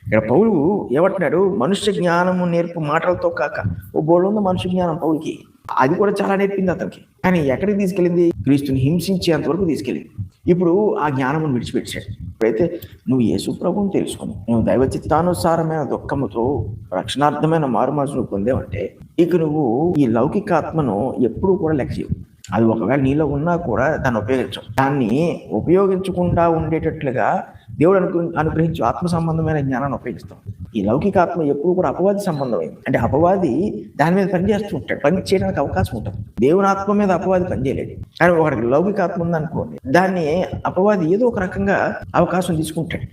ఇక్కడ పౌలు ఏమంటున్నాడు? మనుష్య జ్ఞానము నేర్పు మాటలతో కాక. ఓ బోర్డు మనుష్య జ్ఞానం పౌలుకి, అది కూడా చాలా నేర్పింది అతనికి. కానీ ఎక్కడికి తీసుకెళ్ళింది? క్రీస్తుని హింసించేంత వరకు తీసుకెళ్ళింది. ఇప్పుడు ఆ జ్ఞానమును విడిచిపెట్టాడు. ఇప్పుడైతే నువ్వు యేసు ప్రభువుని తెలుసుకుని నువ్వు దైవ చిత్తానుసారమైన దుఃఖముతో రక్షణార్థమైన మారుమనసును పొందేవంటే ఇక నువ్వు ఈ లౌకికాత్మను ఎప్పుడూ కూడా లెక్క చేయవు. అది ఒకవేళ నీలో ఉన్నా కూడా దాన్ని ఉపయోగించవు. దాన్ని ఉపయోగించకుండా ఉండేటట్లుగా దేవుడు అనుగ్రహించు ఆత్మ సంబంధమైన జ్ఞానాన్ని ఉపయోగిస్తాం. ఈ లౌకికాత్మ ఎప్పుడు కూడా అపవాది సంబంధమైంది. అంటే అపవాది దాని మీద పనిచేస్తూ ఉంటాడు, పని చేయడానికి అవకాశం ఉంటుంది. దేవుని ఆత్మ మీద అపవాది పనిచేయలేదు. కానీ ఒకటికి లౌకికాత్మ ఉందనుకోండి, దాన్ని అపవాది ఏదో ఒక రకంగా అవకాశం తీసుకుంటాడు.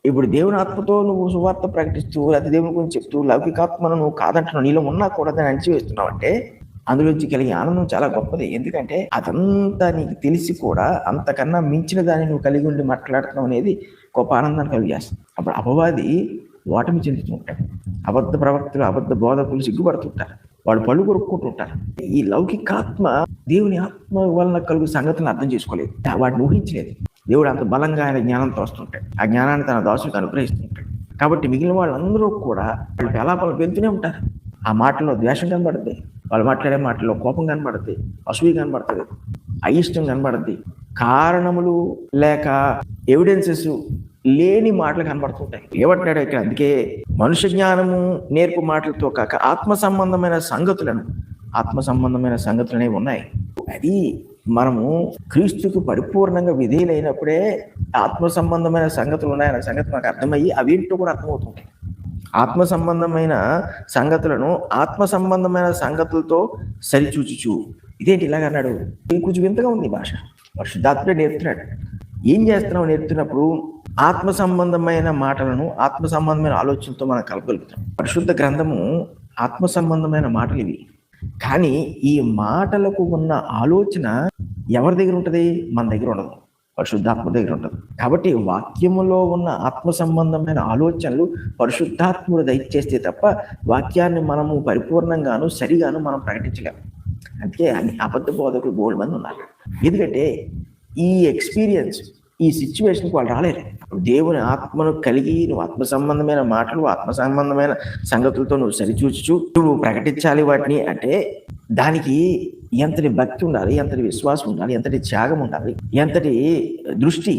ఇప్పుడు దేవుని ఆత్మతో నువ్వు సువార్త ప్రకటిస్తూ లేకపోతే దేవుని గురించి చెప్తూ లౌకికాత్మను నువ్వు కాదంటున్నావు, నీలో ఉన్నా కూడా దాన్ని అణిచివేస్తున్నావు అంటే అందులోంచి కలిగే ఆనందం చాలా గొప్పది. ఎందుకంటే అదంతా నీకు తెలిసి కూడా అంతకన్నా మించిన దాన్ని నువ్వు కలిగి ఉండి మాట్లాడుతున్నావు అనేది గొప్ప ఆనందాన్ని కలిగేస్తుంది. అప్పుడు అపవాది ఓటమి చెందుతుంటాడు. అబద్ధ ప్రవక్తలు, అబద్ధ బోధకులు సిగ్గుపడుతుంటారు, వాళ్ళు పళ్ళు కొరుక్కుంటుంటారు. ఈ లౌకికాత్మ దేవుని ఆత్మ వలన కలుగు సంగతులను అర్థం చేసుకోలేదు, వాటిని ఊహించలేదు. దేవుడు అంత బలంగా ఆయన జ్ఞానంతో వస్తుంటాడు, ఆ జ్ఞానాన్ని తన దాసులకు అనుగ్రహిస్తుంటాడు. కాబట్టి మిగిలిన వాళ్ళందరూ కూడా వాళ్ళు పెలాపలు పెంచుతూనే ఉంటారు. ఆ మాటల్లో ద్వేషం కనబడుతుంది, వాళ్ళు మాట్లాడే మాటల్లో కోపం కనబడుతుంది, అసూయ కనబడుతుంది, అయిష్టం కనబడుతుంది, కారణములు లేక ఎవిడెన్సెస్ లేని మాటలు కనబడుతుంటాయి. ఏమంటున్నాడు ఇక్కడ? అందుకే మనుష్య జ్ఞానము నేర్పు మాటలతో కాక ఆత్మ సంబంధమైన సంగతులు అనేవి ఉన్నాయి. అది మనము క్రీస్తుకు పరిపూర్ణంగా విధేయులైనప్పుడే ఆత్మ సంబంధమైన సంగతులు ఉన్నాయన్న సంగతి మనకు అర్థమయ్యి అవేంటో కూడా అర్థమవుతుంటాయి. ఆత్మ సంబంధమైన సంగతులను ఆత్మ సంబంధమైన సంగతులతో సరిచూచుచు. ఇదేంటి ఇలాగన్నాడు? ఇది కొంచెం వింతగా ఉంది భాష. పరిశుద్ధాత్ముడే నేర్పుతున్నాడు. ఏం చేస్తున్నావు? నేర్పుతున్నప్పుడు ఆత్మ సంబంధమైన మాటలను ఆత్మ సంబంధమైన ఆలోచనలతో మనం కలపగలుగుతాం. పరిశుద్ధ గ్రంథము ఆత్మ సంబంధమైన మాటలు ఇవి. కానీ ఈ మాటలకు ఉన్న ఆలోచన ఎవరి దగ్గర ఉంటుంది? మన దగ్గర ఉండదు, పరిశుద్ధాత్మ దగ్గర ఉంటుంది. కాబట్టి వాక్యములో ఉన్న ఆత్మ సంబంధమైన ఆలోచనలు పరిశుద్ధాత్ముడు దయచేస్తే తప్ప వాక్యాన్ని మనము పరిపూర్ణంగాను సరిగాను మనం ప్రకటించలేము. అందుకే అబద్ధ బోధకులు బోల్డ్ మంది ఉన్నారు. ఎందుకంటే ఈ ఎక్స్పీరియన్స్, ఈ సిచ్యువేషన్కి వాళ్ళు రాలేరు. దేవుని ఆత్మను కలిగి నువ్వు ఆత్మ సంబంధమైన మాటలు ఆత్మ సంబంధమైన సంగతులతో నువ్వు సరిచూచుచు నువ్వు ప్రకటించాలి వాటిని అంటే దానికి ఎంతటి భక్తి ఉండాలి, ఎంతటి విశ్వాసం ఉండాలి, ఎంతటి త్యాగం ఉండాలి, ఎంతటి దృష్టి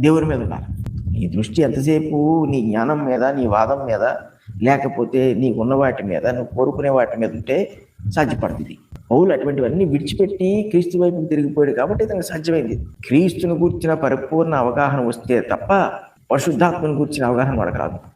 దేవుని మీద ఉండాలి. నీ దృష్టి ఎంతసేపు నీ జ్ఞానం మీద, నీ వాదం మీద, లేకపోతే నీకున్న వాటి మీద, నువ్వు కోరుకునే వాటి మీద ఉంటే సాధ్యపడుతుంది. పౌలు అటువంటివన్నీ విడిచిపెట్టి క్రీస్తు వైపుకి తిరిగిపోయాడు కాబట్టి తనకు సాధ్యమైంది. క్రీస్తుని గూర్చిన పరిపూర్ణ అవగాహన వస్తే తప్ప పరిశుద్ధాత్మను గూర్చిన అవగాహన వాడకు రాదు.